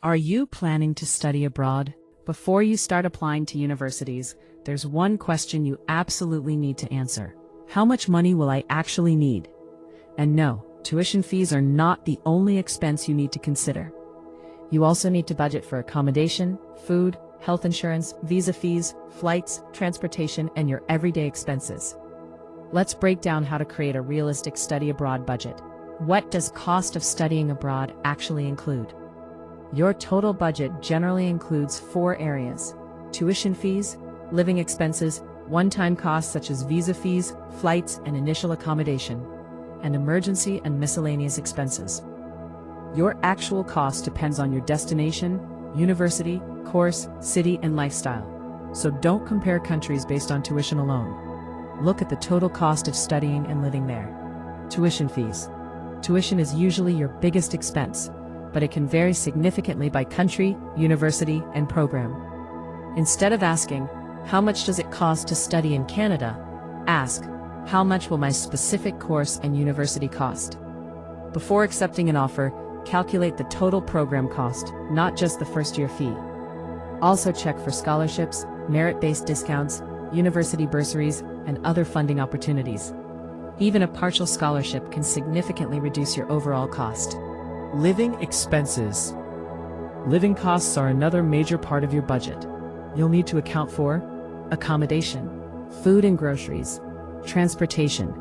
Are you planning to study abroad? Before you start applying to universities, there's one question you absolutely need to answer. How much money will I actually need? And no, tuition fees are not the only expense you need to consider. You also need to budget for accommodation, food, health insurance, visa fees, flights, transportation, and your everyday expenses. Let's break down how to create a realistic study abroad budget. What does cost of studying abroad actually include? Your total budget generally includes 4 areas: tuition fees, living expenses, one-time costs such as visa fees, flights, and initial accommodation, and emergency and miscellaneous expenses. Your actual cost depends on your destination, university, course, city, and lifestyle. So don't compare countries based on tuition alone. Look at the total cost of studying and living there. Tuition fees. Tuition is usually your biggest expense, but it can vary significantly by country, university, and program. Instead of asking, "How much does it cost to study in Canada?" ask, "How much will my specific course and university cost?" Before accepting an offer, calculate the total program cost, not just the first-year fee. Also check for scholarships, merit-based discounts, university bursaries, and other funding opportunities. Even a partial scholarship can significantly reduce your overall cost. Living expenses. Living costs are another major part of your budget. You'll need to account for accommodation, food and groceries, transportation,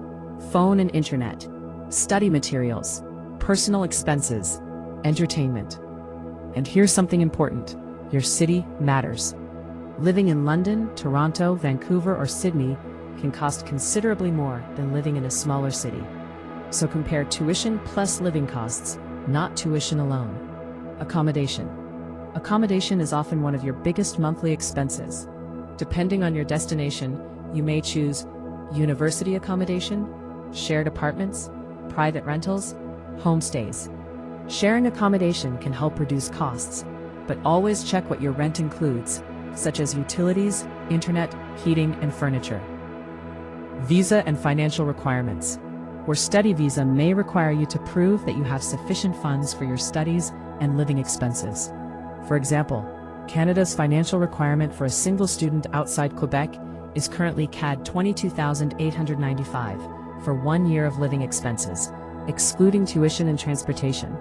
phone and internet, study materials, personal expenses, entertainment. And here's something important: your city matters. Living in London, Toronto, Vancouver, or Sydney can cost considerably more than living in a smaller city. So compare tuition plus living costs, not tuition alone. Accommodation. Accommodation is often one of your biggest monthly expenses. Depending on your destination, you may choose university accommodation, shared apartments, private rentals, homestays. Sharing accommodation can help reduce costs, but always check what your rent includes, such as utilities, internet, heating, and furniture. Visa and financial requirements. Your study visa may require you to prove that you have sufficient funds for your studies and living expenses. For example, Canada's financial requirement for a single student outside Quebec is currently CAD 22,895 for 1 year of living expenses, excluding tuition and transportation.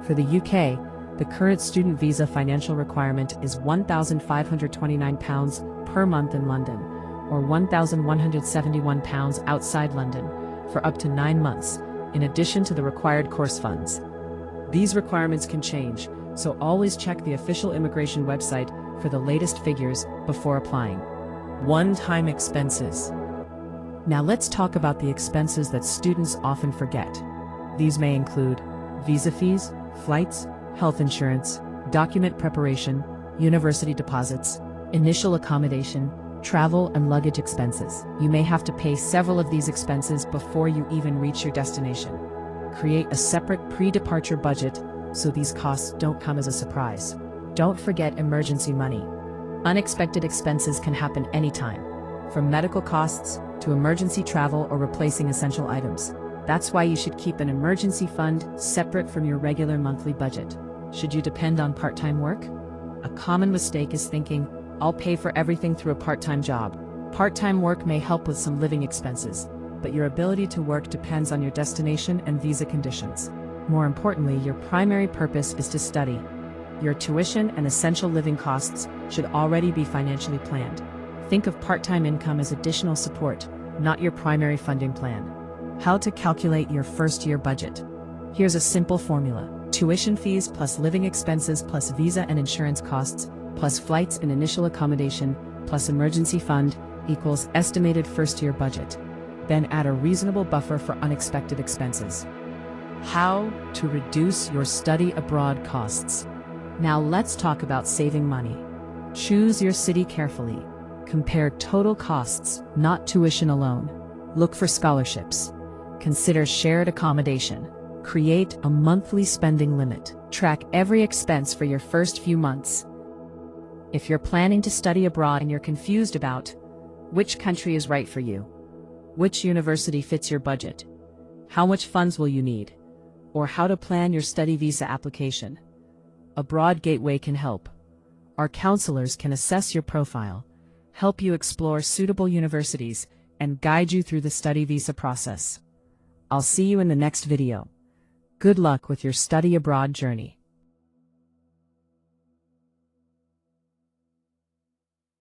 For the UK, the current student visa financial requirement is £1,529 per month in London, or £1,171 outside London, for up to 9 months, in addition to the required course funds. These requirements can change, so always check the official immigration website for the latest figures before applying. One-time expenses. Now let's talk about the expenses that students often forget. These may include visa fees, flights, health insurance, document preparation, university deposits, initial accommodation, travel and luggage expenses. You may have to pay several of these expenses before you even reach your destination. Create a separate pre-departure budget so these costs don't come as a surprise. Don't forget emergency money. Unexpected expenses can happen anytime, from medical costs to emergency travel or replacing essential items. That's why you should keep an emergency fund separate from your regular monthly budget. Should you depend on part-time work? A common mistake is thinking, "I'll pay for everything through a part-time job." Part-time work may help with some living expenses, but your ability to work depends on your destination and visa conditions. More importantly, your primary purpose is to study. Your tuition and essential living costs should already be financially planned. Think of part-time income as additional support, not your primary funding plan. How to calculate your first-year budget. Here's a simple formula: tuition fees plus living expenses plus visa and insurance costs plus flights and initial accommodation plus emergency fund equals estimated first-year budget. Then add a reasonable buffer for unexpected expenses. How to reduce your study abroad costs. Now let's talk about saving money. Choose your city carefully. Compare total costs, not tuition alone. Look for scholarships. Consider shared accommodation. Create a monthly spending limit. Track every expense for your first few months. If you're planning to study abroad and you're confused about which country is right for you, which university fits your budget, how much funds will you need, or how to plan your study visa application, Abroad Gateway can help. Our counselors can assess your profile, help you explore suitable universities, and guide you through the study visa process. I'll see you in the next video. Good luck with your study abroad journey.